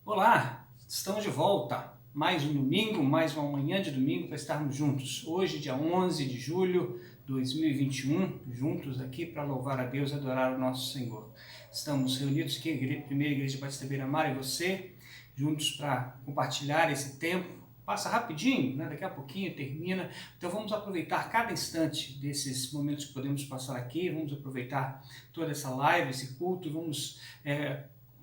Olá, estamos de volta. Mais um domingo, mais uma manhã de domingo para estarmos juntos. Hoje, dia 11 de julho de 2021, juntos aqui para louvar a Deus e adorar o nosso Senhor. Estamos reunidos aqui, Primeira Igreja Batista Beira-Mar e você, juntos para compartilhar esse tempo. Passa rapidinho, né? Daqui a pouquinho termina. Então vamos aproveitar cada instante desses momentos que podemos passar aqui, vamos aproveitar toda essa live, esse culto, vamos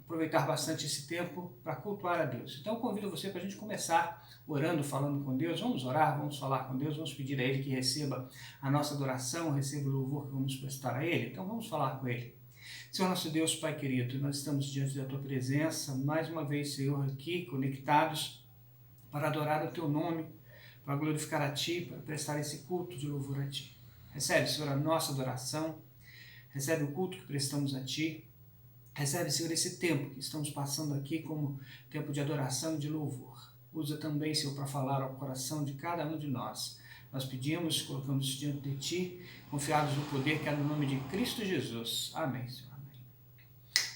aproveitar bastante esse tempo para cultuar a Deus. Então eu convido você para a gente começar orando, falando com Deus. Vamos orar, vamos falar com Deus, vamos pedir a Ele que receba a nossa adoração, receba o louvor que vamos prestar a Ele. Então vamos falar com Ele. Senhor nosso Deus, Pai querido, nós estamos diante da Tua presença, mais uma vez, Senhor, aqui conectados para adorar o Teu nome, para glorificar a Ti, para prestar esse culto de louvor a Ti. Recebe, Senhor, a nossa adoração, recebe o culto que prestamos a Ti, recebe, Senhor, esse tempo que estamos passando aqui como tempo de adoração e de louvor. Usa também, Senhor, para falar ao coração de cada um de nós. Nós pedimos, colocamos diante de Ti, confiados no poder que é no nome de Cristo Jesus. Amém, Senhor.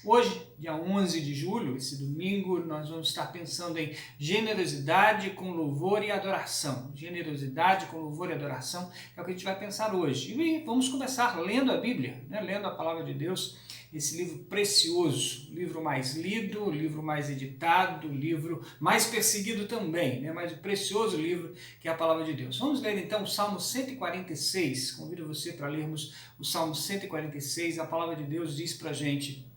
Hoje, dia 11 de julho, esse domingo, nós vamos estar pensando em generosidade com louvor e adoração. Generosidade com louvor e adoração é o que a gente vai pensar hoje. E vamos começar lendo a Bíblia, né? Lendo a Palavra de Deus, esse livro precioso, o livro mais lido, o livro mais editado, o livro mais perseguido também, né? Mas o precioso livro que é a Palavra de Deus. Vamos ler então o Salmo 146. Convido você para lermos o Salmo 146. A Palavra de Deus diz para a gente: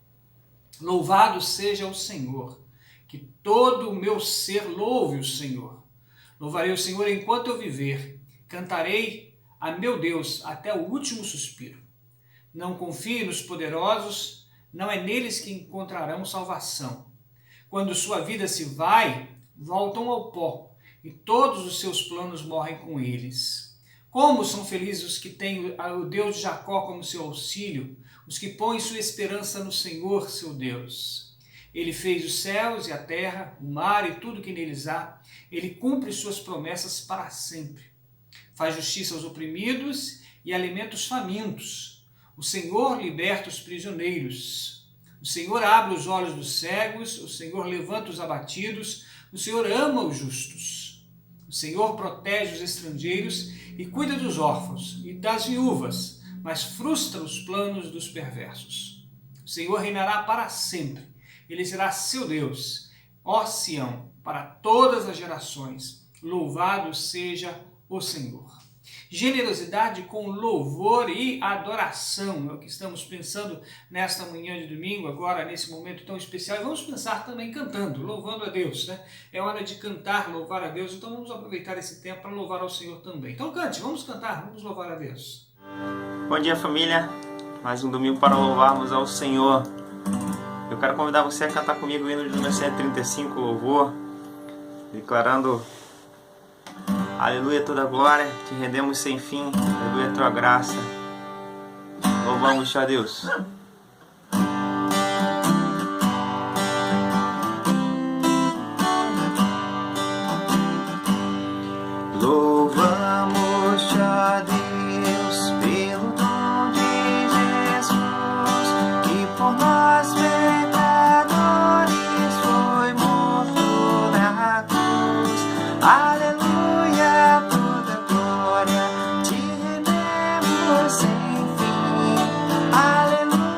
louvado seja o Senhor, que todo o meu ser louve o Senhor. Louvarei o Senhor enquanto eu viver, cantarei a meu Deus até o último suspiro. Não confie nos poderosos, não é neles que encontrarão salvação. Quando sua vida se vai, voltam ao pó, e todos os seus planos morrem com eles. Como são felizes os que têm o Deus de Jacó como seu auxílio, os que põem sua esperança no Senhor, seu Deus. Ele fez os céus e a terra, o mar e tudo que neles há. Ele cumpre suas promessas para sempre. Faz justiça aos oprimidos e alimenta os famintos. O Senhor liberta os prisioneiros. O Senhor abre os olhos dos cegos. O Senhor levanta os abatidos. O Senhor ama os justos. O Senhor protege os estrangeiros e cuida dos órfãos e das viúvas, mas frustra os planos dos perversos. O Senhor reinará para sempre. Ele será seu Deus, ó Sião, para todas as gerações. Louvado seja o Senhor. Generosidade com louvor e adoração é o que estamos pensando nesta manhã de domingo, agora nesse momento tão especial. E vamos pensar também cantando, louvando a Deus, né? É hora de cantar, louvar a Deus, então vamos aproveitar esse tempo para louvar ao Senhor também. Então cante, vamos cantar, vamos louvar a Deus. Bom dia, família, mais um domingo para louvarmos ao Senhor. Eu quero convidar você a cantar comigo o hino de número 135, louvor, declarando: aleluia, toda glória, te rendemos sem fim, aleluia, tua graça, louvamos a Deus. Louvamos a Deus pelo dom de Jesus, que por nós pecadores foi morto na cruz. Aleluia, toda glória, te rendemos sem fim. Aleluia.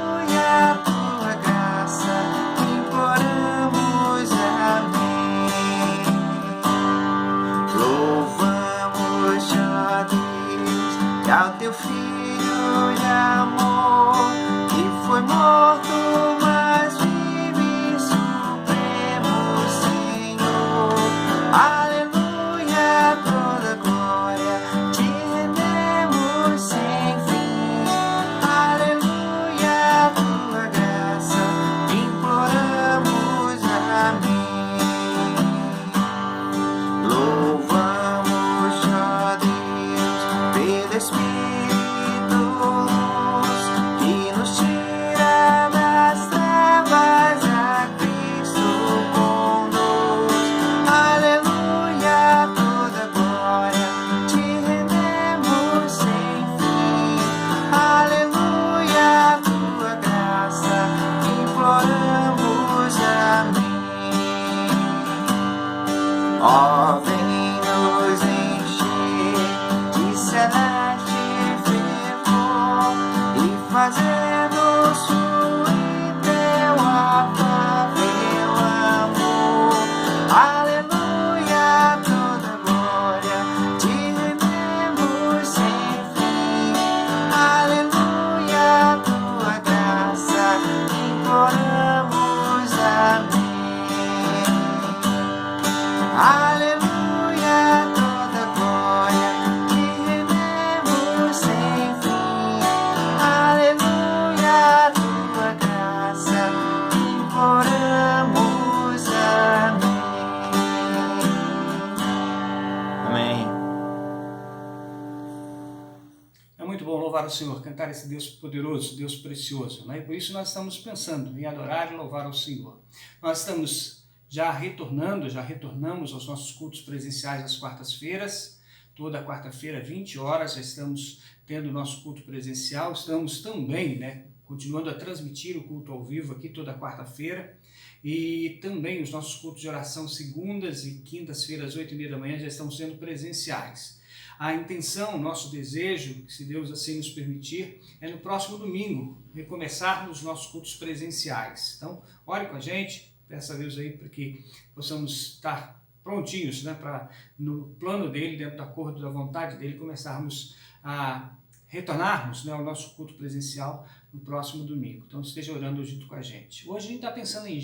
o Senhor, cantar esse Deus poderoso, Deus precioso, né? E por isso nós estamos pensando em adorar e louvar ao Senhor. Nós estamos já retornamos aos nossos cultos presenciais às quartas-feiras, toda quarta-feira, 20 horas, já estamos tendo o nosso culto presencial, estamos também, né, continuando a transmitir o culto ao vivo aqui toda quarta-feira, e também os nossos cultos de oração segundas e quintas-feiras, 8h30 da manhã, já estão sendo presenciais. A intenção, o nosso desejo, se Deus assim nos permitir, é no próximo domingo recomeçarmos os nossos cultos presenciais. Então, ore com a gente, peça a Deus aí para que possamos estar prontinhos, né, para no plano dele, dentro do acordo da vontade dele, começarmos a retornarmos, né, ao nosso culto presencial no próximo domingo. Então esteja orando junto com a gente. Hoje a gente está pensando em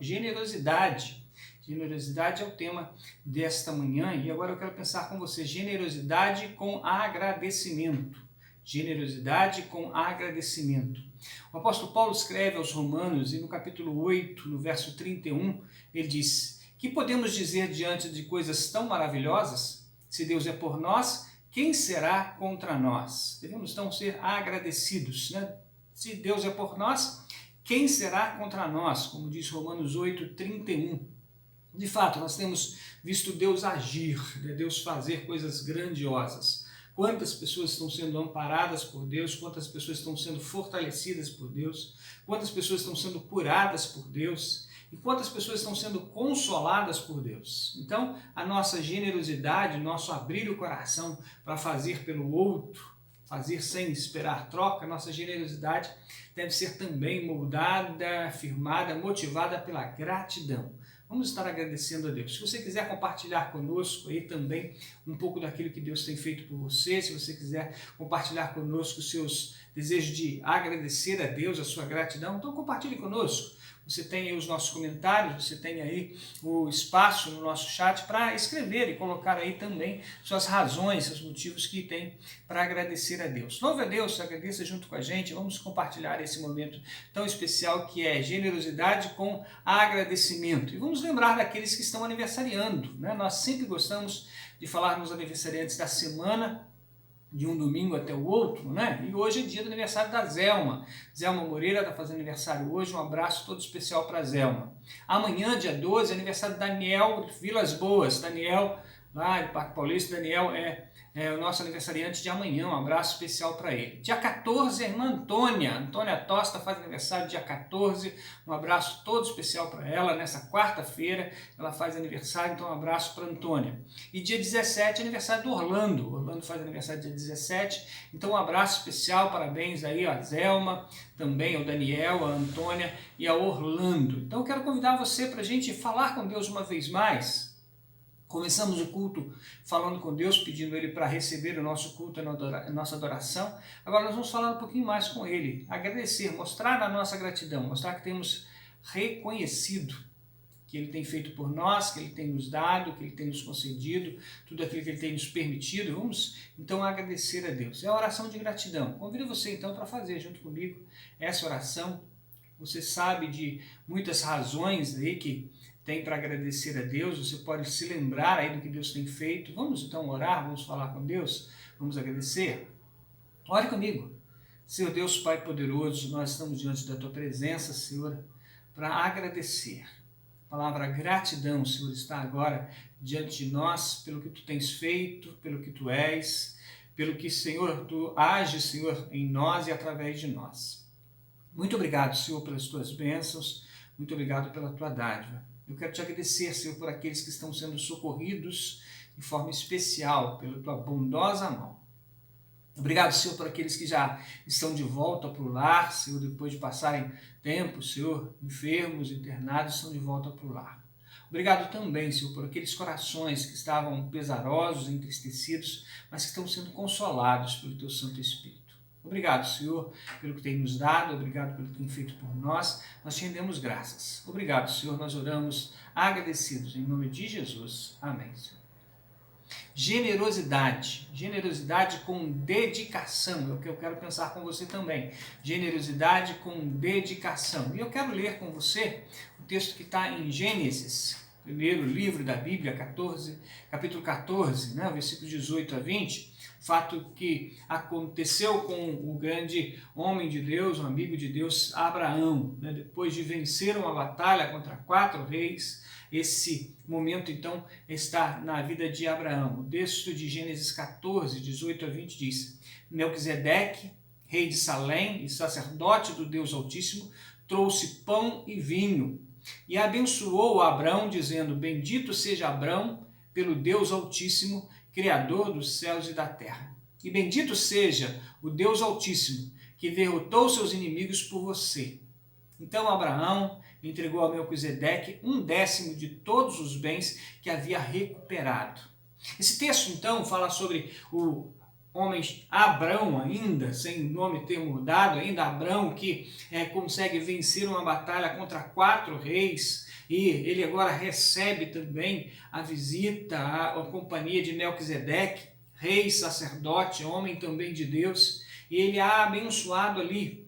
generosidade. Generosidade é o tema desta manhã e agora eu quero pensar com você generosidade com agradecimento. Generosidade com agradecimento. O apóstolo Paulo escreve aos Romanos e no capítulo 8, no verso 31, ele diz: que podemos dizer diante de coisas tão maravilhosas? Se Deus é por nós, quem será contra nós? Devemos então ser agradecidos, né? Se Deus é por nós, quem será contra nós? Como diz Romanos 8, 31. De fato, nós temos visto Deus agir, né? Deus fazer coisas grandiosas. Quantas pessoas estão sendo amparadas por Deus, quantas pessoas estão sendo fortalecidas por Deus, quantas pessoas estão sendo curadas por Deus e quantas pessoas estão sendo consoladas por Deus. Então, a nossa generosidade, nosso abrir o coração para fazer pelo outro, fazer sem esperar troca, nossa generosidade deve ser também moldada, firmada, motivada pela gratidão. Vamos estar agradecendo a Deus. Se você quiser compartilhar conosco aí também um pouco daquilo que Deus tem feito por você, se você quiser compartilhar conosco os seus desejos de agradecer a Deus, a sua gratidão, então compartilhe conosco. Você tem aí os nossos comentários, você tem aí o espaço no nosso chat para escrever e colocar aí também suas razões, seus motivos que tem para agradecer a Deus. Louve a Deus, agradeça junto com a gente, vamos compartilhar esse momento tão especial que é generosidade com agradecimento. E vamos lembrar daqueles que estão aniversariando, né? Nós sempre gostamos de falar nos aniversariantes da semana, de um domingo até o outro, né? E hoje é dia do aniversário da Zelma. Zelma Moreira está fazendo aniversário hoje, um abraço todo especial para a Zelma. Amanhã, dia 12, é aniversário do Daniel Vilas Boas. Daniel, lá de Parque Paulista, Daniel é o nosso aniversariante de amanhã, um abraço especial para ele. Dia 14, a irmã Antônia Tosta faz aniversário dia 14, um abraço todo especial para ela, nessa quarta-feira ela faz aniversário, então um abraço para Antônia. E dia 17 é aniversário do Orlando faz aniversário dia 17, então um abraço especial, parabéns aí a Zelma, também ao Daniel, a Antônia e ao Orlando. Então eu quero convidar você para a gente falar com Deus uma vez mais. Começamos o culto falando com Deus, pedindo Ele para receber o nosso culto, a nossa adoração. Agora nós vamos falar um pouquinho mais com Ele, agradecer, mostrar a nossa gratidão, mostrar que temos reconhecido que Ele tem feito por nós, que Ele tem nos dado, que Ele tem nos concedido, tudo aquilo que Ele tem nos permitido. Vamos então agradecer a Deus. É a oração de gratidão. Convido você então para fazer junto comigo essa oração. Você sabe de muitas razões aí que tem para agradecer a Deus, você pode se lembrar aí do que Deus tem feito. Vamos então orar, vamos falar com Deus, vamos agradecer? Ore comigo. Senhor Deus Pai poderoso, nós estamos diante da Tua presença, Senhor, para agradecer. A palavra gratidão, Senhor, está agora diante de nós pelo que Tu tens feito, pelo que Tu és, pelo que, Senhor, Tu ages, Senhor, em nós e através de nós. Muito obrigado, Senhor, pelas Tuas bênçãos, muito obrigado pela Tua dádiva. Eu quero Te agradecer, Senhor, por aqueles que estão sendo socorridos de forma especial pela Tua bondosa mão. Obrigado, Senhor, por aqueles que já estão de volta para o lar, Senhor, depois de passarem tempo, Senhor, enfermos, internados, estão de volta para o lar. Obrigado também, Senhor, por aqueles corações que estavam pesarosos, entristecidos, mas que estão sendo consolados pelo Teu Santo Espírito. Obrigado, Senhor, pelo que tem nos dado, obrigado pelo que tem feito por nós, nós te rendemos graças. Obrigado, Senhor, nós oramos agradecidos, em nome de Jesus. Amém, Senhor. Generosidade com dedicação, é o que eu quero pensar com você também. Generosidade com dedicação. E eu quero ler com você o texto que está em Gênesis, primeiro livro da Bíblia, capítulo 14, né, versículos 18 a 20, fato que aconteceu com o grande homem de Deus, um amigo de Deus, Abraão, né? Depois de vencer uma batalha contra 4 reis, esse momento então está na vida de Abraão. O texto de Gênesis 14, 18 a 20 diz: Melquisedeque, rei de Salém e sacerdote do Deus Altíssimo, trouxe pão e vinho e abençoou Abrão, dizendo: Bendito seja Abrão pelo Deus Altíssimo, Criador dos céus e da terra. E bendito seja o Deus Altíssimo, que derrotou seus inimigos por você. Então Abraão entregou a Melquisedeque 1/10 de todos os bens que havia recuperado. Esse texto, então, fala sobre o homem Abrão ainda, sem o nome ter mudado, ainda Abrão que consegue vencer uma batalha contra 4 reis, e ele agora recebe também a visita, a companhia de Melquisedeque, rei, sacerdote, homem também de Deus, e ele é abençoado ali.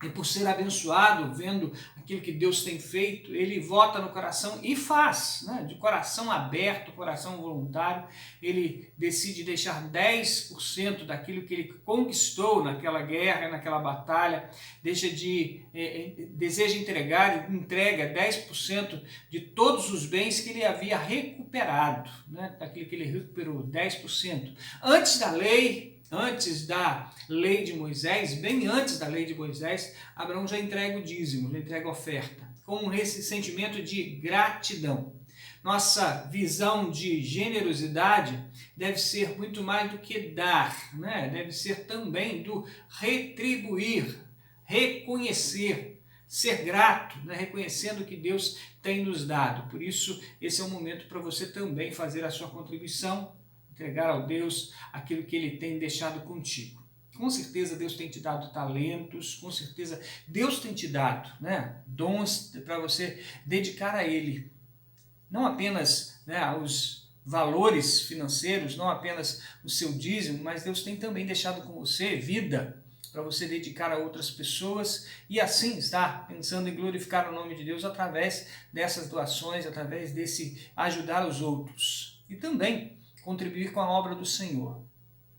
E por ser abençoado, vendo aquilo que Deus tem feito, ele vota no coração e faz, né? De coração aberto, coração voluntário, ele decide deixar 10% daquilo que ele conquistou naquela guerra, naquela batalha, deseja entrega 10% de todos os bens que ele havia recuperado, né? Daquilo que ele recuperou, 10%. Antes da lei de Moisés, bem antes da lei de Moisés, Abraão já entrega o dízimo, já entrega a oferta, com esse sentimento de gratidão. Nossa visão de generosidade deve ser muito mais do que dar, né? Deve ser também do retribuir, reconhecer, ser grato, né? Reconhecendo o que Deus tem nos dado. Por isso, esse é o momento para você também fazer a sua contribuição, entregar ao Deus aquilo que Ele tem deixado contigo. Com certeza Deus tem te dado talentos, com certeza Deus tem te dado, né, dons para você dedicar a Ele. Não apenas, né, os valores financeiros, não apenas o seu dízimo, mas Deus tem também deixado com você vida para você dedicar a outras pessoas e assim estar pensando em glorificar o nome de Deus através dessas doações, através desse ajudar os outros. E também contribuir com a obra do Senhor.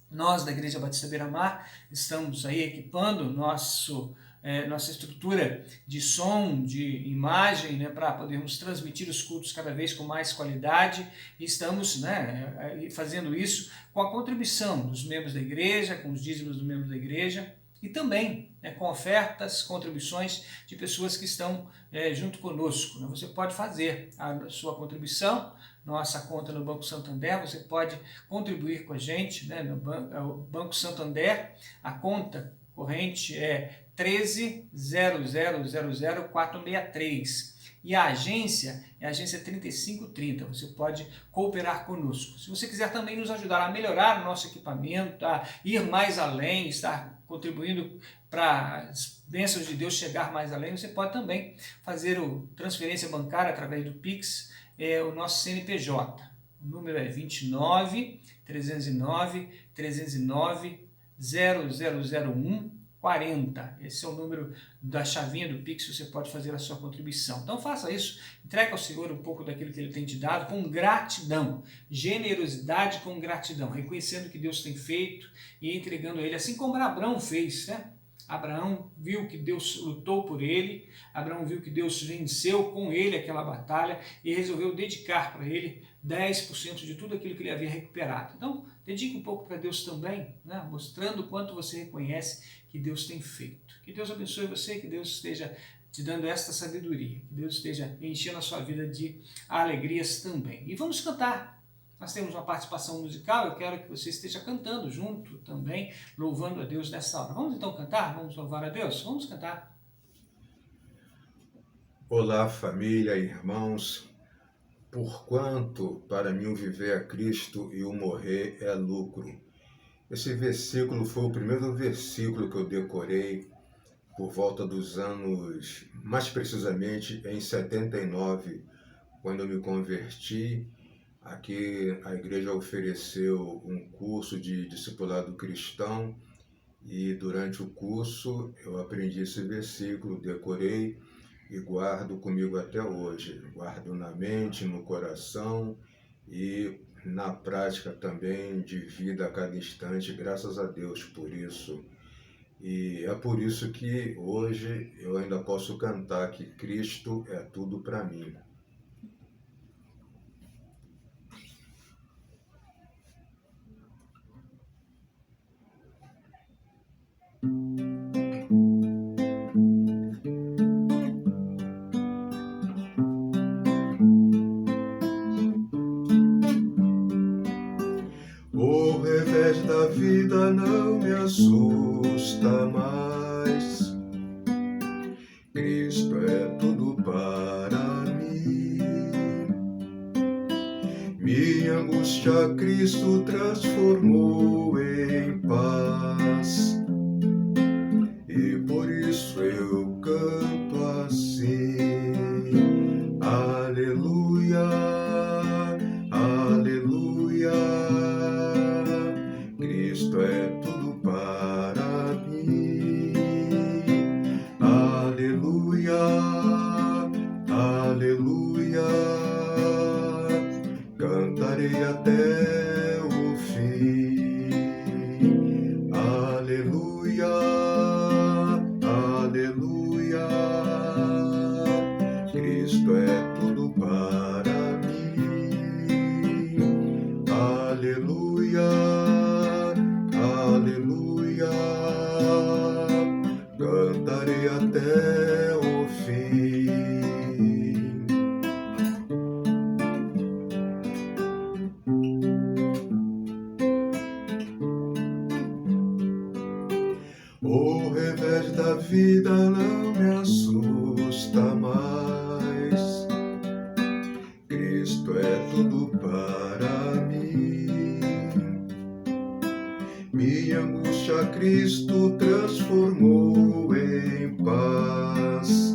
Nós, da Igreja Batista Beira-Mar, estamos aí equipando nossa estrutura de som, de imagem, né, para podermos transmitir os cultos cada vez com mais qualidade. E estamos, né, fazendo isso com a contribuição dos membros da igreja, com os dízimos dos membros da igreja, e também, né, com ofertas, contribuições de pessoas que estão junto conosco. Né? Você pode fazer a sua contribuição, nossa conta no Banco Santander, você pode contribuir com a gente, né, no Banco Santander, a conta corrente é 13.0000463 e a agência é a agência 3530, você pode cooperar conosco. Se você quiser também nos ajudar a melhorar o nosso equipamento, a ir mais além, estar contribuindo para as bênçãos de Deus chegar mais além, você pode também fazer a transferência bancária através do Pix, o nosso CNPJ. O número é 29 309 309 0001 40. Esse é o número da chavinha do Pix, você pode fazer a sua contribuição. Então faça isso, entregue ao Senhor um pouco daquilo que Ele tem te dado com gratidão, generosidade com gratidão, reconhecendo o que Deus tem feito e entregando a Ele, assim como Abraão fez, né? Abraão viu que Deus lutou por ele, Abraão viu que Deus venceu com ele aquela batalha e resolveu dedicar para ele 10% de tudo aquilo que ele havia recuperado. Então, dedique um pouco para Deus também, né? Mostrando o quanto você reconhece que Deus tem feito. Que Deus abençoe você, que Deus esteja te dando esta sabedoria, que Deus esteja enchendo a sua vida de alegrias também. E vamos cantar. Nós temos uma participação musical, eu quero que você esteja cantando junto também, louvando a Deus nessa hora. Vamos então cantar? Vamos louvar a Deus? Vamos cantar. Olá, família e irmãos. Porquanto para mim o viver é Cristo e o morrer é lucro. Esse versículo foi o primeiro versículo que eu decorei por volta dos anos, mais precisamente em 79, quando eu me converti. Aqui a igreja ofereceu um curso de discipulado cristão e durante o curso eu aprendi esse versículo, decorei e guardo comigo até hoje. Guardo na mente, no coração e na prática também de vida a cada instante, graças a Deus por isso. E é por isso que hoje eu ainda posso cantar que Cristo é tudo para mim. O revés da vida não me assusta mais. Cristo é tudo para mim. Minha angústia Cristo transformou em paz. E por isso eu canto assim. Aleluia, aleluia. Cristo é tudo para mim. Aleluia, aleluia. Cantarei até o fim. Aleluia, aleluia. Cristo é tudo para mim. Aleluia, aleluia. Cantarei até o fim. O revés da vida não me assusta mais. Cristo é tudo para mim. Minha angústia Cristo transformou em paz.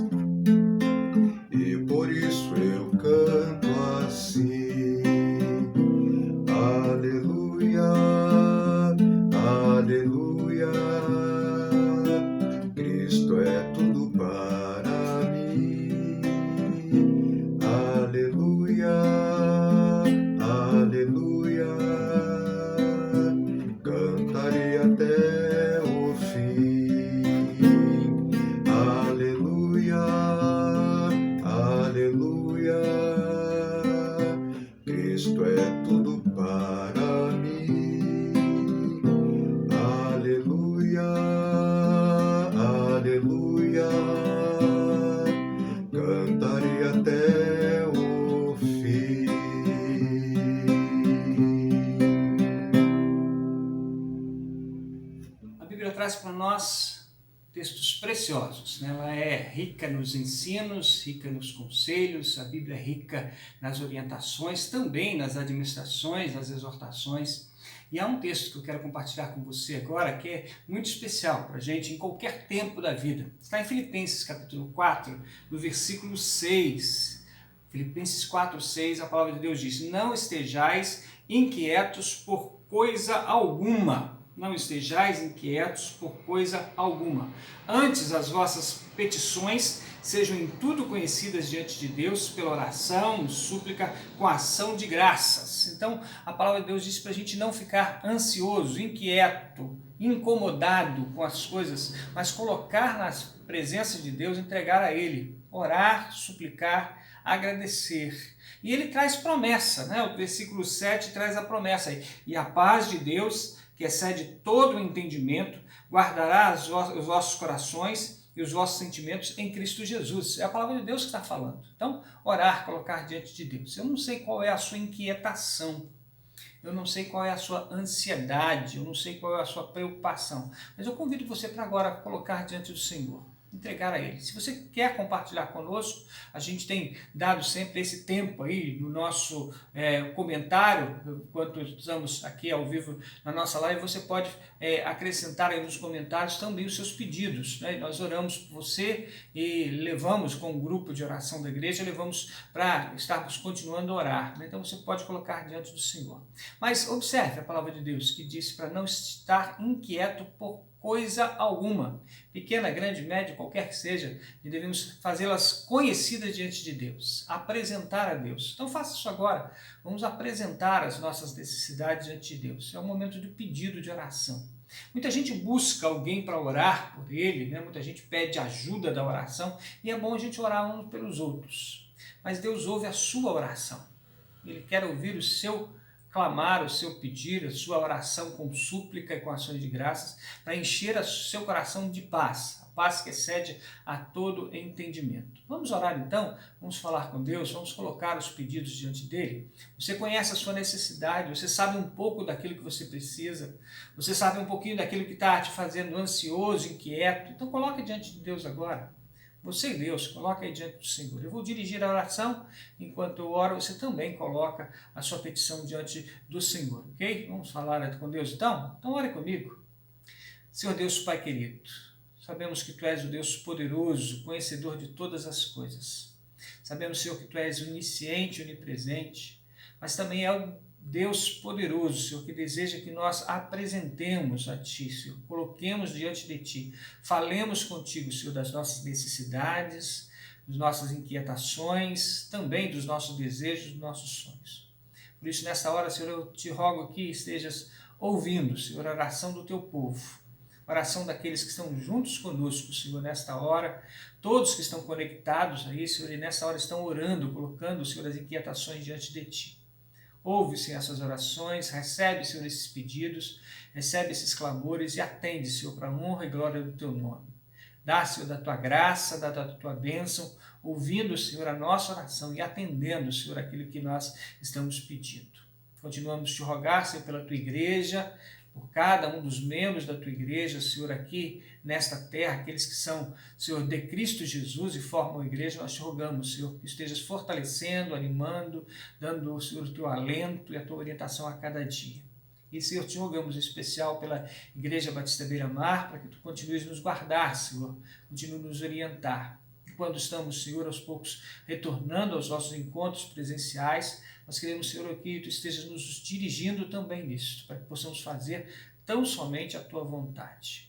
E por isso eu canto assim. Aleluia, aleluia. Cristo é tudo para mim. Aleluia, aleluia. Cantarei até o fim. Aleluia, aleluia. Cristo é tudo para mim. Aleluia, aleluia. Cantarei até o fim. A Bíblia traz para nós textos preciosos, né? Ela é rica nos ensinos, rica nos conselhos, a Bíblia é rica nas orientações, também nas administrações, nas exortações. E há um texto que eu quero compartilhar com você agora que é muito especial para a gente em qualquer tempo da vida. Está em Filipenses capítulo 4, no versículo 6. Filipenses 4, 6, a palavra de Deus diz: não estejais inquietos por coisa alguma. Não estejais inquietos por coisa alguma. Antes, as vossas petições sejam em tudo conhecidas diante de Deus pela oração, súplica, com ação de graças. Então, a palavra de Deus diz para a gente não ficar ansioso, inquieto, incomodado com as coisas, mas colocar na presença de Deus, entregar a Ele, orar, suplicar, agradecer. E ele traz promessa, né? O versículo 7 traz a promessa aí. E a paz de Deus, que excede todo o entendimento, guardará os vossos corações e os vossos sentimentos em Cristo Jesus. É a palavra de Deus que está falando. Então, orar, colocar diante de Deus. Eu não sei qual é a sua inquietação, eu não sei qual é a sua ansiedade, eu não sei qual é a sua preocupação, mas eu convido você para agora colocar diante do Senhor, entregar a Ele. Se você quer compartilhar conosco, a gente tem dado sempre esse tempo aí no nosso comentário, enquanto estamos aqui ao vivo na nossa live, você pode acrescentar aí nos comentários também os seus pedidos, né? Nós oramos por você e levamos com o grupo de oração da igreja, levamos para estarmos continuando a orar, né? Então você pode colocar diante do Senhor. Mas observe a palavra de Deus que diz para não estar inquieto por coisa alguma, pequena, grande, média, qualquer que seja, e devemos fazê-las conhecidas diante de Deus, apresentar a Deus. Então faça isso agora, vamos apresentar as nossas necessidades diante de Deus. É um momento de pedido, de oração. Muita gente busca alguém para orar por ele, né? Muita gente pede ajuda da oração, e é bom a gente orar uns pelos outros. Mas Deus ouve a sua oração. Ele quer ouvir o seu clamar, o seu pedir, a sua oração com súplica e com ações de graças, para encher o seu coração de paz, a paz que excede a todo entendimento. Vamos orar então? Vamos falar com Deus, vamos colocar os pedidos diante dele. Você conhece a sua necessidade, você sabe um pouco daquilo que você precisa, você sabe um pouquinho daquilo que está te fazendo ansioso, inquieto, então coloque diante de Deus agora. Você e Deus, coloca aí diante do Senhor. Eu vou dirigir a oração, enquanto eu oro, você também coloca a sua petição diante do Senhor, ok? Vamos falar com Deus então? Então ore comigo. Senhor Deus, Pai querido, sabemos que Tu és o Deus poderoso, conhecedor de todas as coisas. Sabemos, Senhor, que Tu és onisciente, onipresente, mas também é o Deus poderoso, Senhor, que deseja que nós apresentemos a Ti, Senhor, coloquemos diante de Ti, falemos contigo, Senhor, das nossas necessidades, das nossas inquietações, também dos nossos desejos, dos nossos sonhos. Por isso, nesta hora, Senhor, eu te rogo que estejas ouvindo, Senhor, a oração do Teu povo, a oração daqueles que estão juntos conosco, Senhor, nesta hora, todos que estão conectados aí, Senhor, e nesta hora estão orando, colocando, Senhor, as inquietações diante de Ti. Ouve, Senhor, essas orações, recebe, Senhor, esses pedidos, recebe esses clamores e atende, Senhor, para a honra e glória do Teu nome. Dá, Senhor, da Tua graça, da Tua bênção, ouvindo, Senhor, a nossa oração e atendendo, Senhor, aquilo que nós estamos pedindo. Continuamos te rogar, Senhor, pela Tua igreja, por cada um dos membros da Tua igreja, Senhor, aqui nesta terra, aqueles que são, Senhor, de Cristo Jesus e formam a igreja, nós te rogamos, Senhor, que estejas fortalecendo, animando, dando, Senhor, o Teu alento e a Tua orientação a cada dia. E, Senhor, te rogamos em especial pela Igreja Batista Beira-Mar, para que Tu continues nos guardar, Senhor, continue nos orientar. E quando estamos, Senhor, aos poucos retornando aos nossos encontros presenciais, nós queremos, Senhor, que Tu estejas nos dirigindo também nisso, para que possamos fazer tão somente a Tua vontade.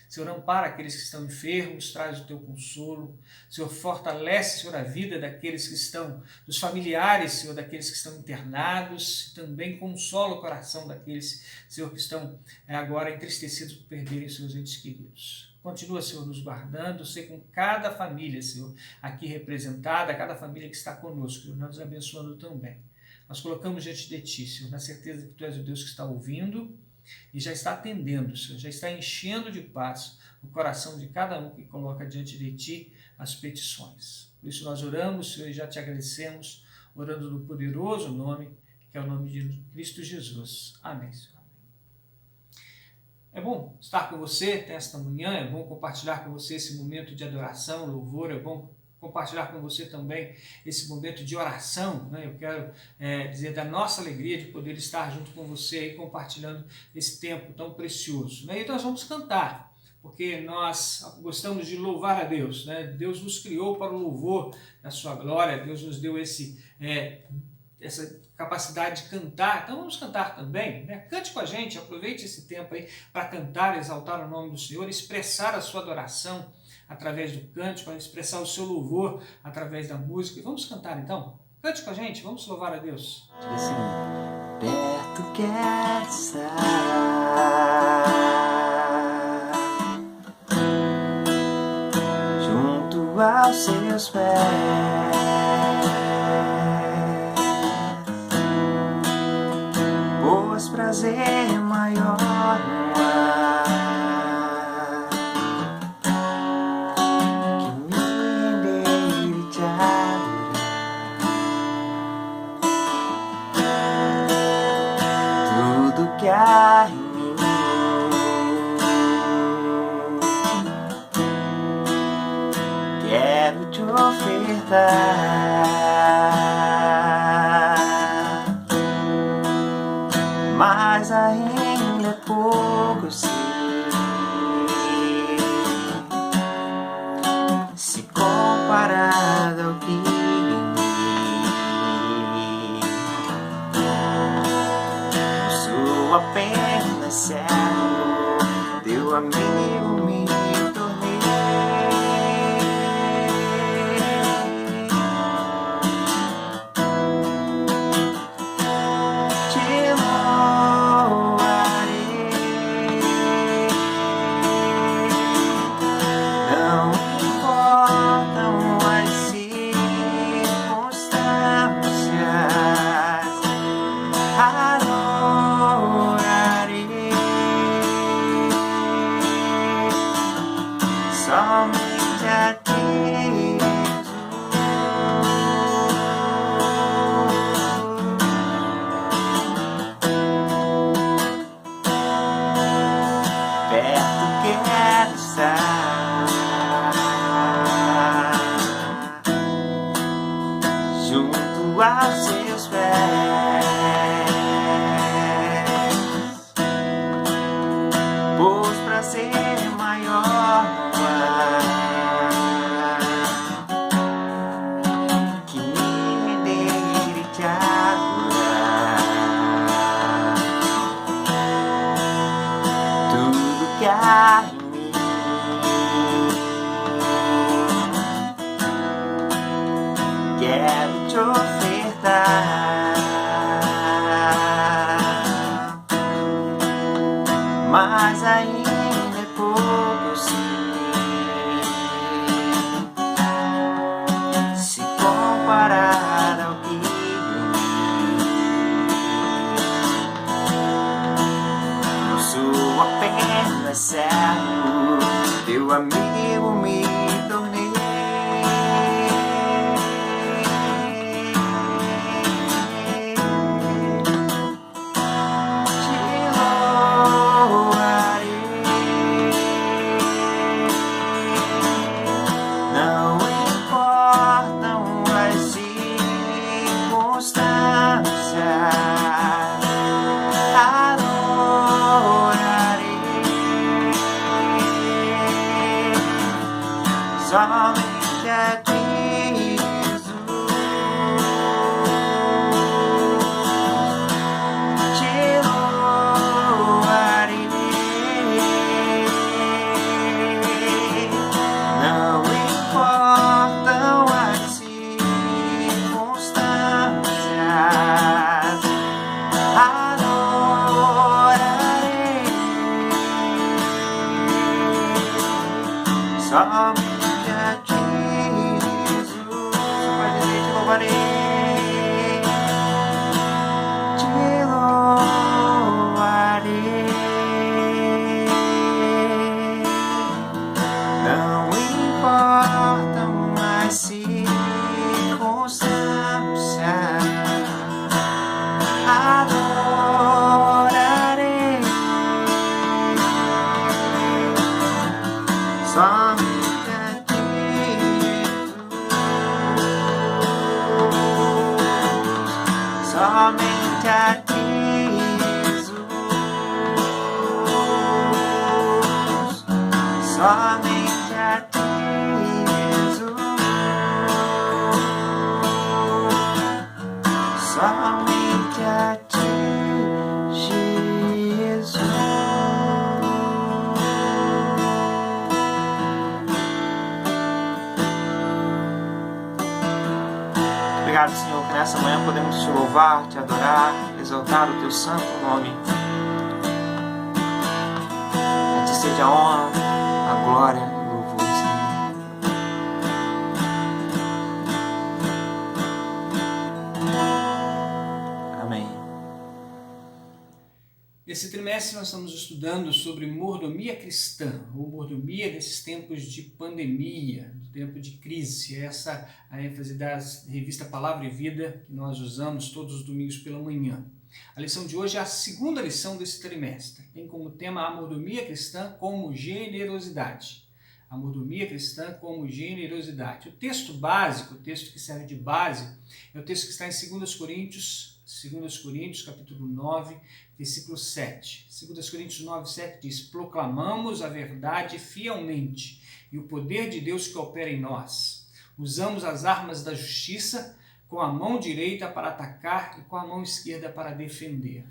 Senhor, ampara aqueles que estão enfermos, traz o Teu consolo. Senhor, fortalece, Senhor, a vida daqueles que estão, dos familiares, Senhor, daqueles que estão internados, e também consola o coração daqueles, Senhor, que estão agora entristecidos por perderem seus entes queridos. Continua, Senhor, nos guardando, sei com cada família, Senhor, aqui representada, cada família que está conosco, Senhor, nos abençoando também. Nós colocamos diante de Ti, Senhor, na certeza que Tu és o Deus que está ouvindo e já está atendendo, Senhor, já está enchendo de paz o coração de cada um que coloca diante de Ti as petições. Por isso nós oramos, Senhor, e já Te agradecemos, orando no poderoso nome, que é o nome de Cristo Jesus. Amém, Senhor. É bom estar com você nesta manhã, é bom compartilhar com você esse momento de adoração, louvor, é bom compartilhar com você também esse momento de oração, né? Eu quero dizer da nossa alegria de poder estar junto com você aí, compartilhando esse tempo tão precioso, né? E nós vamos cantar, porque nós gostamos de louvar a Deus, né? Deus nos criou para o louvor da sua glória, Deus nos deu essa capacidade de cantar, então vamos cantar também, né? Cante com a gente, aproveite esse tempo aí para cantar, exaltar o nome do Senhor, expressar a sua adoração através do cântico, expressar o seu louvor através da música. E vamos cantar então? Cante com a gente, vamos louvar a Deus. Assim, perto quer estar, junto aos seus pés, pois prazer maior não há que me dele te adorar. Tudo que há em mim quero te ofertar, mas ainda é pouco, eu sei, se comparado ao que em mim sou apenas servo, deu a mim aos seus pés, pois pra ser maior não há que me render e te adorar. Tudo que há em mim quero te ofertar, mas ainda é pouco se comparar ao que eu sou apenas servo, teu amigo me tornei. Somente a ti, Jesus, te louvarei. Não importam as circunstâncias, adorarei. Somente te louvarei. Não importam as circunstâncias, adorarei. Somente a ti, somente a ti, Jesus, somente a ti, Jesus, somente a ti, Jesus. Obrigado, Senhor, que nessa manhã podemos te louvar, te adorar, exaltar o teu santo nome. A ti seja a honra, a glória e o louvor, Senhor. Amém. Nesse trimestre nós estamos estudando sobre mordomia cristã, ou mordomia desses tempos de pandemia, tempo de crise. Essa é a ênfase da revista Palavra e Vida, que nós usamos todos os domingos pela manhã. A lição de hoje é a segunda lição desse trimestre. Tem como tema a mordomia cristã como generosidade. A mordomia cristã como generosidade. O texto básico, o texto que serve de base, é o texto que está em 2 Coríntios, capítulo 9, versículo 7. 2 Coríntios 9, 7 diz: proclamamos a verdade fielmente e o poder de Deus que opera em nós. Usamos as armas da justiça com a mão direita para atacar e com a mão esquerda para defender.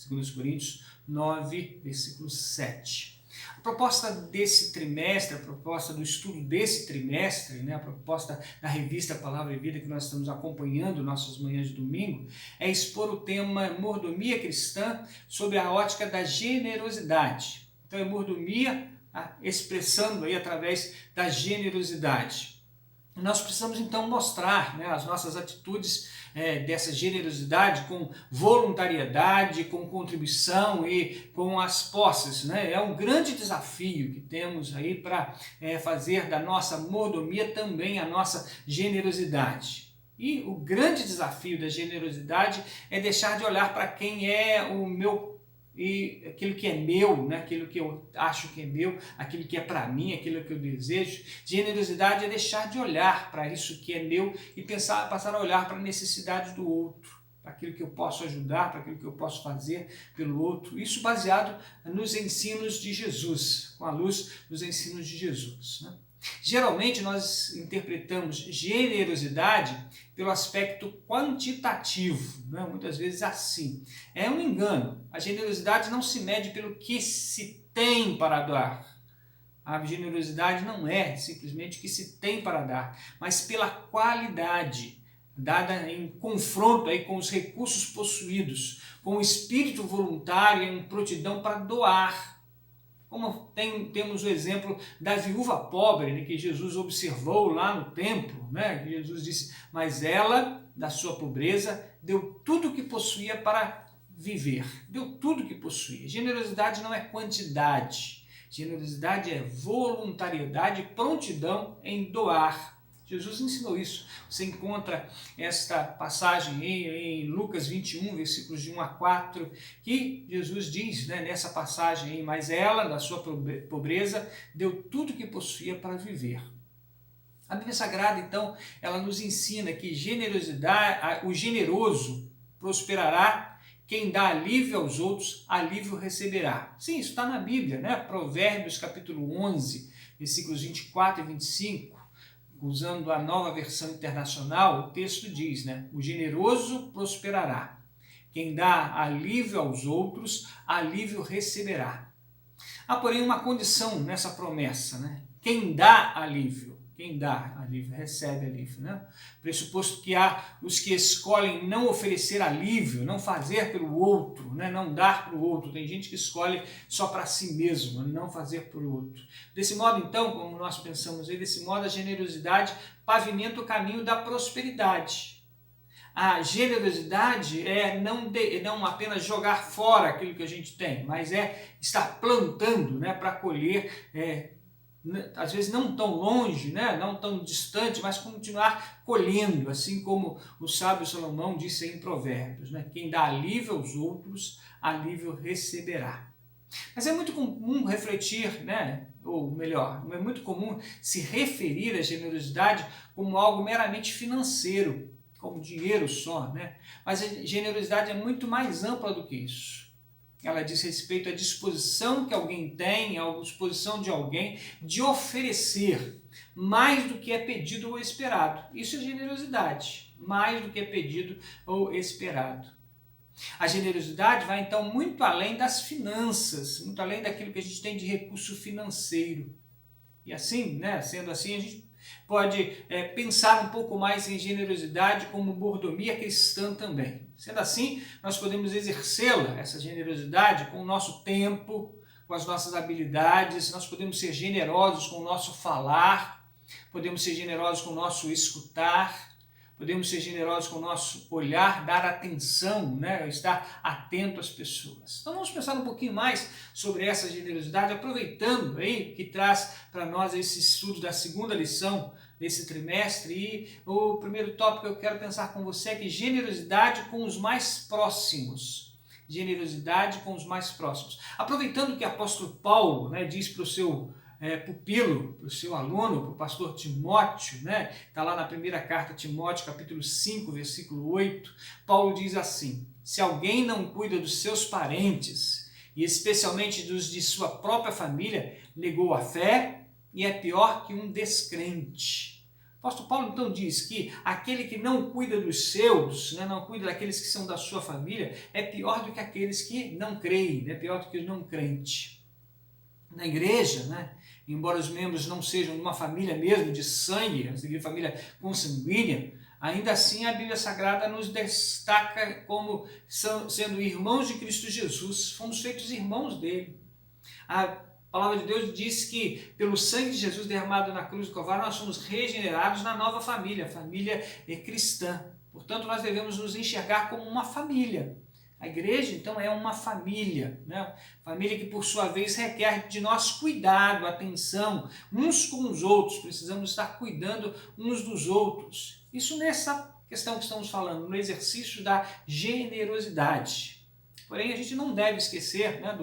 2 Coríntios 9, versículo 7. A proposta desse trimestre, a proposta do estudo desse trimestre, a proposta da revista Palavra e Vida que nós estamos acompanhando nossas manhãs de domingo, é expor o tema mordomia cristã sob a ótica da generosidade. Então é mordomia expressando aí através da generosidade. Nós precisamos então mostrar as nossas atitudes dessa generosidade com voluntariedade, com contribuição e com as posses. É um grande desafio que temos aí para fazer da nossa mordomia também a nossa generosidade. E o grande desafio da generosidade é deixar de olhar para quem é o meu e aquilo que é meu, né? Aquilo que eu acho que é meu, aquilo que é para mim, aquilo que eu desejo. Generosidade é deixar de olhar para isso que é meu e passar a olhar para a necessidade do outro, para aquilo que eu posso ajudar, para aquilo que eu posso fazer pelo outro. Isso baseado nos ensinos de Jesus, com a luz dos ensinos de Jesus, né? Geralmente nós interpretamos generosidade pelo aspecto quantitativo, né? Muitas vezes assim. É um engano. A generosidade não se mede pelo que se tem para dar. A generosidade não é simplesmente o que se tem para dar, mas pela qualidade dada em confronto aí com os recursos possuídos, com o espírito voluntário e em prontidão para doar. Como temos o exemplo da viúva pobre, né, que Jesus observou lá no templo, né, que Jesus disse, mas ela, da sua pobreza, deu tudo o que possuía para viver. Deu tudo o que possuía. Generosidade não é quantidade. Generosidade é voluntariedade e prontidão em doar. Jesus ensinou isso. Você encontra esta passagem em Lucas 21, versículos de 1 a 4, que Jesus diz, né, nessa passagem, mas ela, da sua pobreza, deu tudo que possuía para viver. A Bíblia Sagrada, então, ela nos ensina que o generoso prosperará, quem dá alívio aos outros, alívio receberá. Sim, isso está na Bíblia, né? Provérbios capítulo 11, versículos 24 e 25. Usando a Nova Versão Internacional, o texto diz, né? O generoso prosperará. Quem dá alívio aos outros, alívio receberá. Há, porém, uma condição nessa promessa, né? Quem dá alívio recebe alívio, né? Pressuposto que há os que escolhem não oferecer alívio, não fazer pelo outro, né? Não dar para o outro. Tem gente que escolhe só para si mesmo, não fazer para o outro. Desse modo, então, como nós pensamos aí, desse modo a generosidade pavimenta o caminho da prosperidade. A generosidade é não apenas jogar fora aquilo que a gente tem, mas é estar plantando, né, para colher, às vezes não tão longe, né, não tão distante, mas continuar colhendo, assim como o sábio Salomão disse em Provérbios, né, quem dá alívio aos outros, alívio receberá. Mas é muito comum refletir, né, ou melhor, é muito comum se referir à generosidade como algo meramente financeiro, como dinheiro só, né? Mas a generosidade é muito mais ampla do que isso. Ela diz respeito à disposição que alguém tem, à disposição de alguém de oferecer mais do que é pedido ou esperado. Isso é generosidade, mais do que é pedido ou esperado. A generosidade vai então muito além das finanças, muito além daquilo que a gente tem de recurso financeiro. E assim, né, sendo assim, a gente pode pensar um pouco mais em generosidade como mordomia cristã também. Sendo assim, nós podemos exercê-la, essa generosidade, com o nosso tempo, com as nossas habilidades, nós podemos ser generosos com o nosso falar, podemos ser generosos com o nosso escutar, podemos ser generosos com o nosso olhar, dar atenção, né? Estar atento às pessoas. Então vamos pensar um pouquinho mais sobre essa generosidade, aproveitando aí que traz para nós esse estudo da segunda lição desse trimestre. E o primeiro tópico que eu quero pensar com você é que generosidade com os mais próximos. Generosidade com os mais próximos. Aproveitando que o apóstolo Paulo, né, diz para o seu pupilo, para o seu aluno, para o pastor Timóteo, né? Está lá na primeira carta a Timóteo, capítulo 5, versículo 8, Paulo diz assim, se alguém não cuida dos seus parentes, e especialmente dos de sua própria família, negou a fé e é pior que um descrente. O apóstolo Paulo então diz que aquele que não cuida dos seus, né, não cuida daqueles que são da sua família, é pior do que aqueles que não creem, é pior do que os não crentes. Na igreja, né, embora os membros não sejam de uma família mesmo, de sangue, de família consanguínea, ainda assim a Bíblia Sagrada nos destaca como sendo irmãos de Cristo Jesus, fomos feitos irmãos dele. A palavra de Deus diz que pelo sangue de Jesus derramado na cruz do Calvário nós somos regenerados na nova família, a família cristã. Portanto, nós devemos nos enxergar como uma família. A igreja, então, é uma família, né? Família que, por sua vez, requer de nós cuidado, atenção, uns com os outros. Precisamos estar cuidando uns dos outros. Isso nessa questão que estamos falando, no exercício da generosidade. Porém, a gente não deve esquecer, né,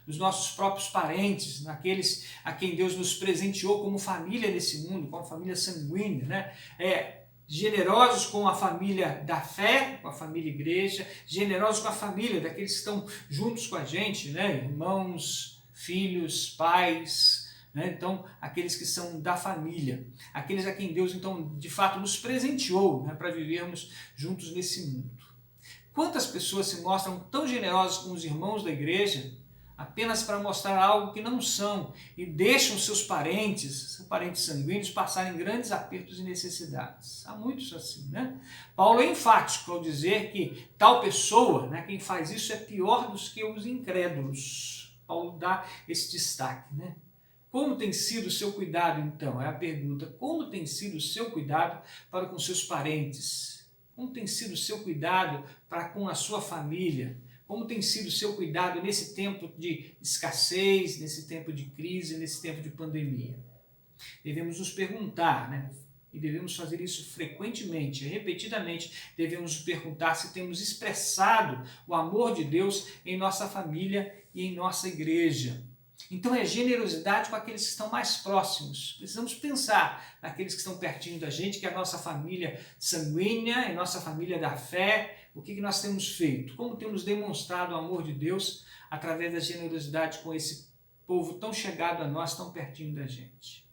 dos nossos próprios parentes, naqueles a quem Deus nos presenteou como família desse mundo, como família sanguínea, né? Generosos com a família da fé, com a família igreja, generosos com a família daqueles que estão juntos com a gente, né? Irmãos, filhos, pais, né? Então, aqueles que são da família, aqueles a quem Deus, então, de fato, nos presenteou, né, para vivermos juntos nesse mundo. Quantas pessoas se mostram tão generosas com os irmãos da igreja apenas para mostrar algo que não são e deixam seus parentes sanguíneos, passarem grandes apertos e necessidades? Há muitos assim, né? Paulo é enfático ao dizer que tal pessoa, né, quem faz isso é pior dos que os incrédulos. Paulo dá esse destaque, né? Como tem sido o seu cuidado, então? É a pergunta. Como tem sido o seu cuidado para com seus parentes? Como tem sido o seu cuidado para com a sua família? Como tem sido o seu cuidado nesse tempo de escassez, nesse tempo de crise, nesse tempo de pandemia? Devemos nos perguntar, né? E devemos fazer isso frequentemente, repetidamente. Devemos nos perguntar se temos expressado o amor de Deus em nossa família e em nossa igreja. Então é generosidade com aqueles que estão mais próximos. Precisamos pensar naqueles que estão pertinho da gente, que é a nossa família sanguínea, a nossa família da fé. O que nós temos feito? Como temos demonstrado o amor de Deus através da generosidade com esse povo tão chegado a nós, tão pertinho da gente?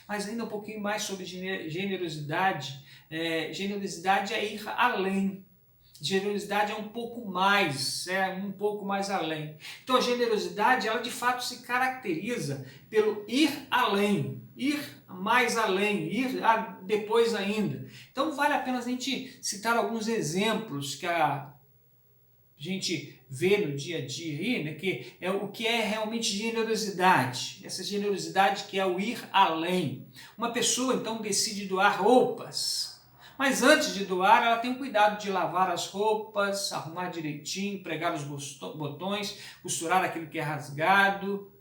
Mas ainda um pouquinho mais sobre generosidade. Generosidade é ir além. Generosidade é um pouco mais além. Então a generosidade, ela de fato se caracteriza pelo ir além, ir mais além, ir depois ainda. Então vale a pena a gente citar alguns exemplos que a gente vê no dia a dia aí, né, que é o que é realmente generosidade. Essa generosidade que é o ir além. Uma pessoa então decide doar roupas. Mas antes de doar, ela tem o cuidado de lavar as roupas, arrumar direitinho, pregar os botões, costurar aquilo que é rasgado,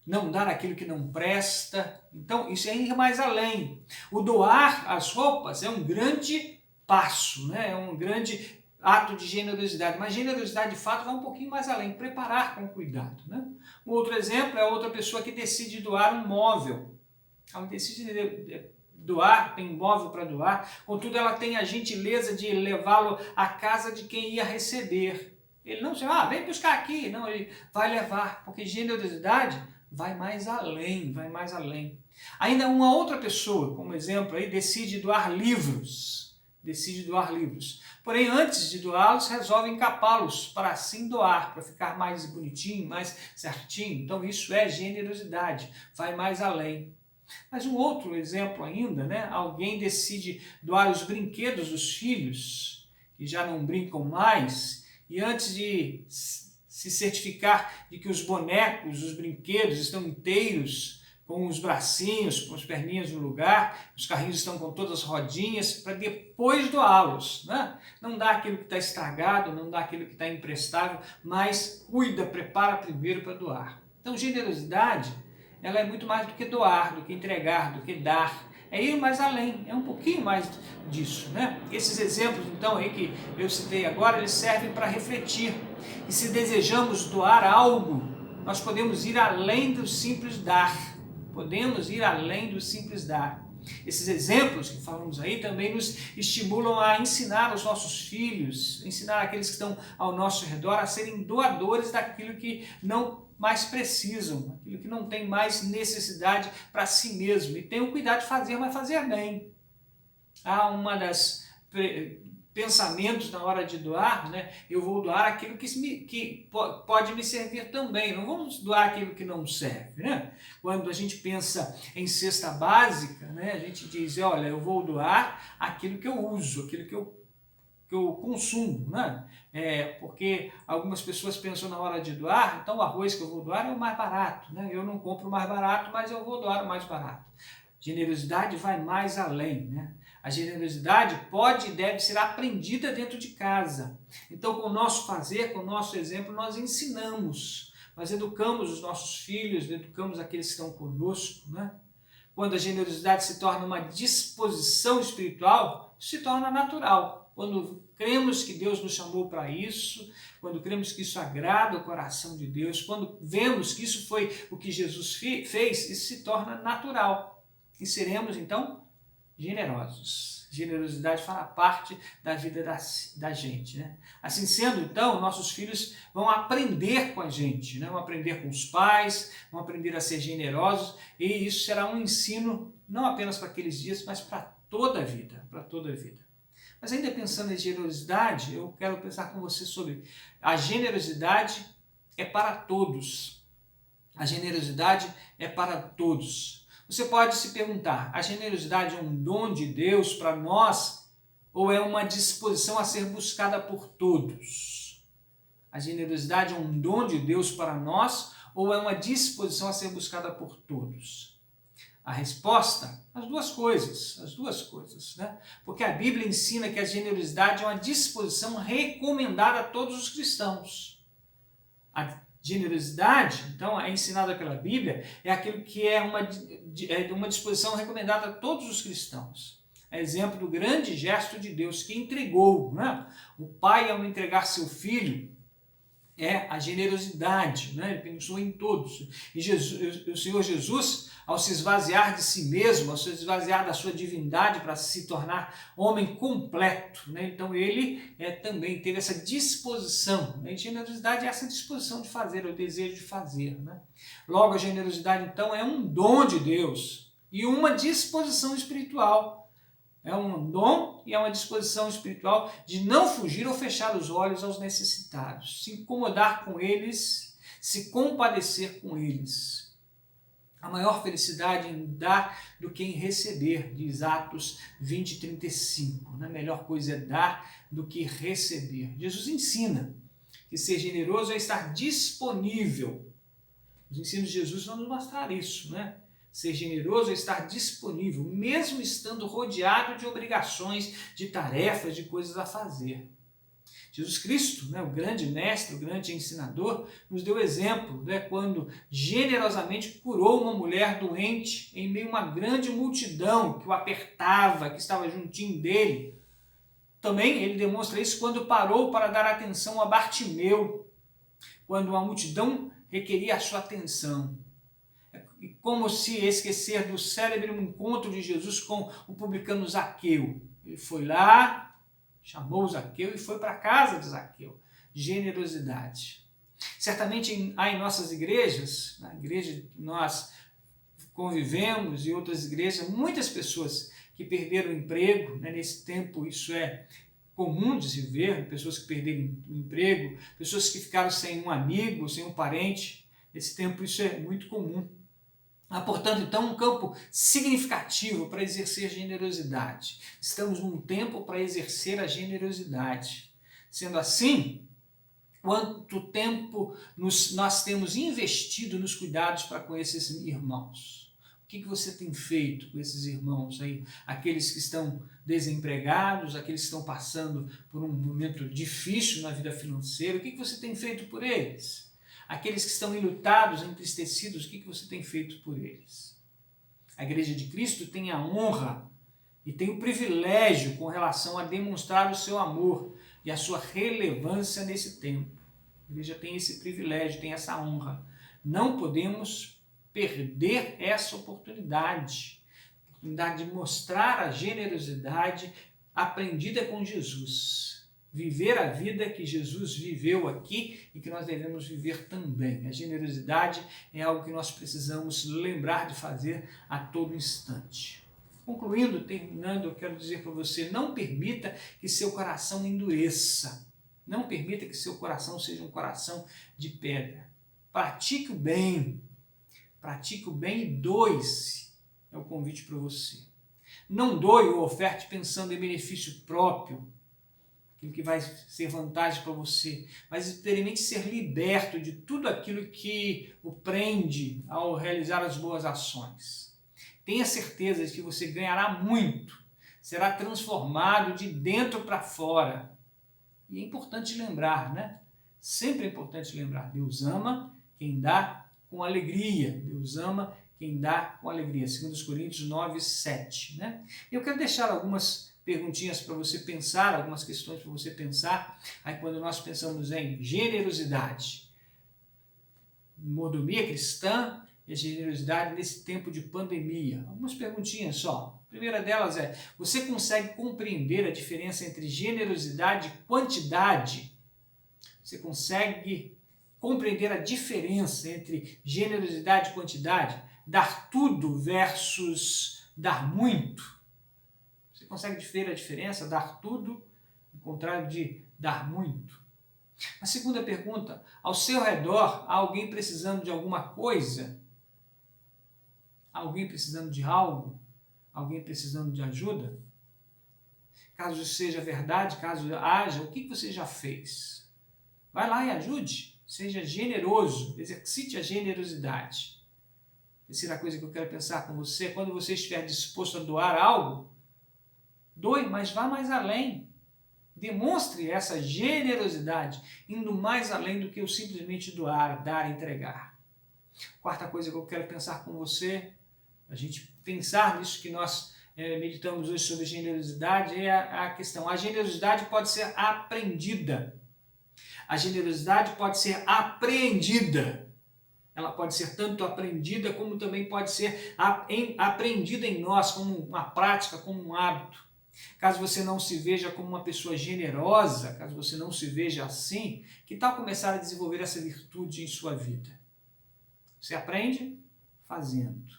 não dar aquilo que não presta. Então, isso é ir mais além. O doar as roupas é um grande passo, né? É um grande ato de generosidade. Mas generosidade, de fato, vai um pouquinho mais além, preparar com cuidado, né? Um outro exemplo é outra pessoa que decide doar um móvel. Ela decide doar, tem imóvel para doar, contudo ela tem a gentileza de levá-lo à casa de quem ia receber. Ele não diz, vem buscar aqui, não, ele vai levar, porque generosidade vai mais além, vai mais além. Ainda uma outra pessoa, como exemplo aí, decide doar livros, porém antes de doá-los resolve encapá-los para assim doar, para ficar mais bonitinho, mais certinho. Então isso é generosidade, vai mais além. Mas um outro exemplo ainda, né? Alguém decide doar os brinquedos dos filhos, que já não brincam mais, e antes de se certificar de que os bonecos, os brinquedos estão inteiros, com os bracinhos, com as perninhas no lugar, os carrinhos estão com todas as rodinhas, para depois doá-los, né? Não dá aquilo que está estragado, não dá aquilo que está imprestável, mas cuida, prepara primeiro para doar. Então, generosidade, ela é muito mais do que doar, do que entregar, do que dar. É ir mais além, é um pouquinho mais disso, né? Esses exemplos, então, aí que eu citei agora, eles servem para refletir. E se desejamos doar algo, nós podemos ir além do simples dar. Podemos ir além do simples dar. Esses exemplos que falamos aí também nos estimulam a ensinar os nossos filhos, ensinar aqueles que estão ao nosso redor a serem doadores daquilo que não mais precisam, aquilo que não tem mais necessidade para si mesmo. E tenham cuidado de fazer, mas fazer bem. Há uma das pensamentos na hora de doar, né? Eu vou doar aquilo que pode me servir também. Não vamos doar aquilo que não serve, né? Quando a gente pensa em cesta básica, né? A gente diz, olha, eu vou doar aquilo que eu uso, aquilo que eu consumo, né? Porque algumas pessoas pensam na hora de doar, então o arroz que eu vou doar é o mais barato, né? Eu não compro o mais barato, mas eu vou doar o mais barato. Generosidade vai mais além, né? A generosidade pode e deve ser aprendida dentro de casa. Então, com o nosso fazer, com o nosso exemplo, nós ensinamos, nós educamos os nossos filhos, educamos aqueles que estão conosco, né? Quando a generosidade se torna uma disposição espiritual, se torna natural. quando cremos que Deus nos chamou para isso, quando cremos que isso agrada o coração de Deus, quando vemos que isso foi o que Jesus fez, isso se torna natural. E seremos, então, generosos. Generosidade fará parte da vida da gente, né? Assim sendo, então, nossos filhos vão aprender com a gente, né? Vão aprender com os pais, vão aprender a ser generosos, e isso será um ensino não apenas para aqueles dias, mas para toda a vida, para toda a vida. Mas ainda pensando em generosidade, eu quero pensar com você sobre a generosidade é para todos. A generosidade é para todos. Você pode se perguntar, a generosidade é um dom de Deus para nós ou é uma disposição a ser buscada por todos? A generosidade é um dom de Deus para nós ou é uma disposição a ser buscada por todos? A resposta, as duas coisas, né? Porque a Bíblia ensina que a generosidade é uma disposição recomendada a todos os cristãos. A generosidade, então, é ensinada pela Bíblia, é aquilo que é uma disposição recomendada a todos os cristãos. É exemplo do grande gesto de Deus que entregou, né? O pai, ao entregar seu filho, é a generosidade, né? Ele pensou em todos. E o Senhor Jesus, ao se esvaziar de si mesmo, ao se esvaziar da sua divindade para se tornar homem completo, né? Então ele também teve essa disposição, né? E generosidade é essa disposição de fazer, o desejo de fazer, né? Logo, a generosidade, então, é um dom de Deus e uma disposição espiritual. É um dom e é uma disposição espiritual de não fugir ou fechar os olhos aos necessitados, se incomodar com eles, se compadecer com eles. A maior felicidade em dar do que em receber, diz Atos 20:35. A melhor coisa é dar do que receber. Jesus ensina que ser generoso é estar disponível. Os ensinos de Jesus vão nos mostrar isso, né? Ser generoso é estar disponível, mesmo estando rodeado de obrigações, de tarefas, de coisas a fazer. Jesus Cristo, né, o grande mestre, o grande ensinador, nos deu exemplo, né, quando generosamente curou uma mulher doente em meio a uma grande multidão que o apertava, que estava juntinho dele. Também ele demonstra isso quando parou para dar atenção a Bartimeu, quando a multidão requeria a sua atenção. E como se esquecer do célebre encontro de Jesus com o publicano Zaqueu. Ele foi lá, chamou Zaqueu e foi para a casa de Zaqueu. Generosidade. Certamente há em nossas igrejas, na igreja que nós convivemos e outras igrejas, muitas pessoas que perderam o emprego, né? Nesse tempo isso é comum de se ver, pessoas que perderam o emprego, pessoas que ficaram sem um amigo, sem um parente. Nesse tempo isso é muito comum. Há, portanto, então, um campo significativo para exercer generosidade. Estamos num tempo para exercer a generosidade. Sendo assim, quanto tempo nós temos investido nos cuidados para com esses irmãos? O que você tem feito com esses irmãos aí? Aqueles que estão desempregados, aqueles que estão passando por um momento difícil na vida financeira, o que você tem feito por eles? Aqueles que estão enlutados, entristecidos, o que você tem feito por eles? A Igreja de Cristo tem a honra e tem o privilégio com relação a demonstrar o seu amor e a sua relevância nesse tempo. A Igreja tem esse privilégio, tem essa honra. Não podemos perder essa oportunidade de mostrar a generosidade aprendida com Jesus. Viver a vida que Jesus viveu aqui e que nós devemos viver também. A generosidade é algo que nós precisamos lembrar de fazer a todo instante. Concluindo, terminando, eu quero dizer para você, não permita que seu coração endureça. Não permita que seu coração seja um coração de pedra. Pratique o bem. Pratique o bem e doe-se. É o convite para você. Não doe ou oferte pensando em benefício próprio, aquilo que vai ser vantagem para você, mas experimente ser liberto de tudo aquilo que o prende ao realizar as boas ações. Tenha certeza de que você ganhará muito, será transformado de dentro para fora. E é importante lembrar, né? Sempre é importante lembrar, Deus ama quem dá com alegria. Deus ama quem dá com alegria. 2 Coríntios 9:7, né? Eu quero deixar algumas perguntinhas para você pensar, algumas questões para você pensar. Aí quando nós pensamos em generosidade, mordomia cristã e a generosidade nesse tempo de pandemia. Algumas perguntinhas só. A primeira delas é, você consegue compreender a diferença entre generosidade e quantidade? Você consegue compreender a diferença entre generosidade e quantidade? Dar tudo versus dar muito? Você consegue ver a diferença? Dar tudo, ao contrário de dar muito? A segunda pergunta, ao seu redor, há alguém precisando de alguma coisa? Alguém precisando de algo? Alguém precisando de ajuda? Caso isso seja verdade, caso haja, o que você já fez? Vai lá e ajude, seja generoso, exercite a generosidade. Terceira coisa que eu quero pensar com você, quando você estiver disposto a doar algo, doe, mas vá mais além. Demonstre essa generosidade, indo mais além do que o simplesmente doar, dar, entregar. Quarta coisa que eu quero pensar com você, a gente pensar nisso que nós meditamos hoje sobre generosidade, é a questão. A generosidade pode ser aprendida. A generosidade pode ser apreendida. Ela pode ser tanto aprendida como também pode ser aprendida em nós, como uma prática, como um hábito. Caso você não se veja como uma pessoa generosa, caso você não se veja assim, que tal começar a desenvolver essa virtude em sua vida? Você aprende fazendo.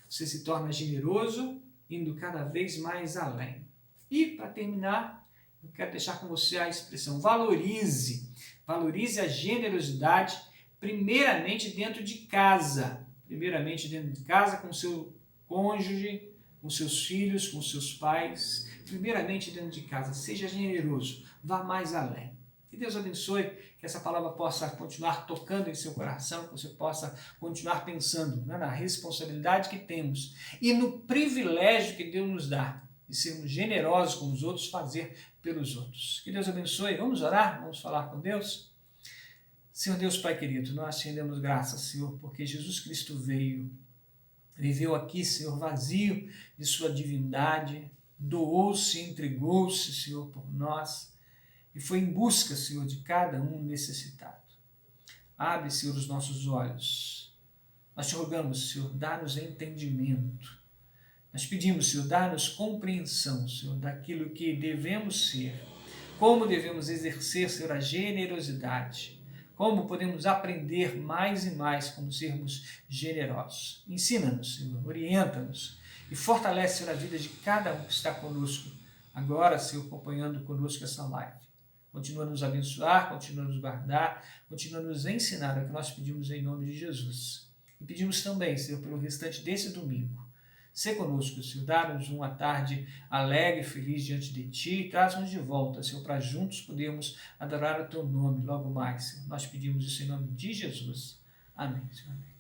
Você se torna generoso, indo cada vez mais além. E, para terminar, eu quero deixar com você a expressão valorize. Valorize a generosidade, primeiramente dentro de casa. Primeiramente dentro de casa, com seu cônjuge, com seus filhos, com seus pais. Primeiramente dentro de casa. Seja generoso, vá mais além. Que Deus abençoe, que essa palavra possa continuar tocando em seu coração, que você possa continuar pensando na responsabilidade que temos e no privilégio que Deus nos dá de sermos generosos com os outros, fazer pelos outros. Que Deus abençoe. Vamos orar? Vamos falar com Deus? Senhor Deus Pai querido, nós te rendemos graças, Senhor, porque Jesus Cristo viveu aqui, Senhor, vazio de sua divindade, doou-se, entregou-se, Senhor, por nós, e foi em busca, Senhor, de cada um necessitado. Abre, Senhor, os nossos olhos. Nós te rogamos, Senhor, dá-nos entendimento. Nós pedimos, Senhor, dá-nos compreensão, Senhor, daquilo que devemos ser, como devemos exercer, Senhor, a generosidade, como podemos aprender mais e mais como sermos generosos. Ensina-nos, Senhor, orienta-nos e fortalece, Senhor, a vida de cada um que está conosco agora, Senhor, acompanhando conosco essa live. Continua a nos abençoar, continua a nos guardar, continua a nos ensinar, é o que nós pedimos em nome de Jesus. E pedimos também, Senhor, pelo restante desse domingo. Sê conosco, Senhor, dá-nos uma tarde alegre e feliz diante de Ti e traz-nos de volta, Senhor, para juntos podermos adorar o Teu nome logo mais, Senhor. Nós pedimos isso em nome de Jesus. Amém, Senhor. Amém.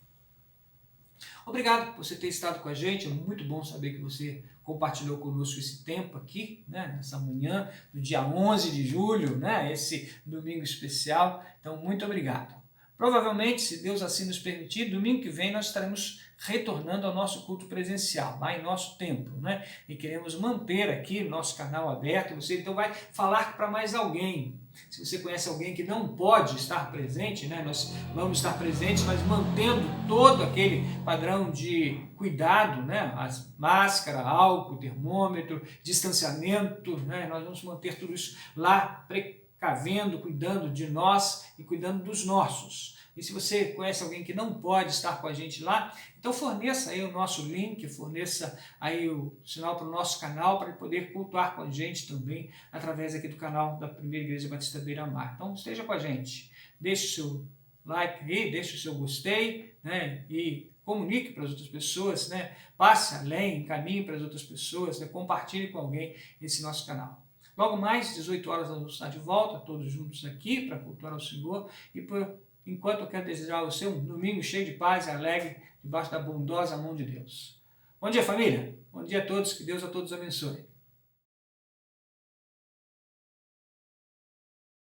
Obrigado por você ter estado com a gente, é muito bom saber que você compartilhou conosco esse tempo aqui, né, nessa manhã, no dia 11 de julho, né, esse domingo especial, então muito obrigado. Provavelmente, se Deus assim nos permitir, domingo que vem nós estaremos retornando ao nosso culto presencial, lá em nosso templo, né? E queremos manter aqui nosso canal aberto, você então vai falar para mais alguém. Se você conhece alguém que não pode estar presente, né? Nós vamos estar presentes, mas mantendo todo aquele padrão de cuidado, né? As máscara, álcool, termômetro, distanciamento, né? Nós vamos manter tudo isso lá precavendo, cuidando de nós e cuidando dos nossos. E se você conhece alguém que não pode estar com a gente lá, então forneça aí o nosso link, forneça aí o sinal para o nosso canal para ele poder cultuar com a gente também através aqui do canal da Primeira Igreja Batista Beira-Mar. Então esteja com a gente, deixe o seu like aí, deixe o seu gostei, né, e comunique para as outras pessoas, né, passe além, encaminhe para as outras pessoas, né, compartilhe com alguém esse nosso canal. Logo mais, 18 horas nós vamos estar de volta, todos juntos aqui para cultuar ao Senhor e enquanto eu quero desejar a você um domingo cheio de paz e alegre, debaixo da bondosa mão de Deus. Bom dia, família. Bom dia a todos. Que Deus a todos abençoe.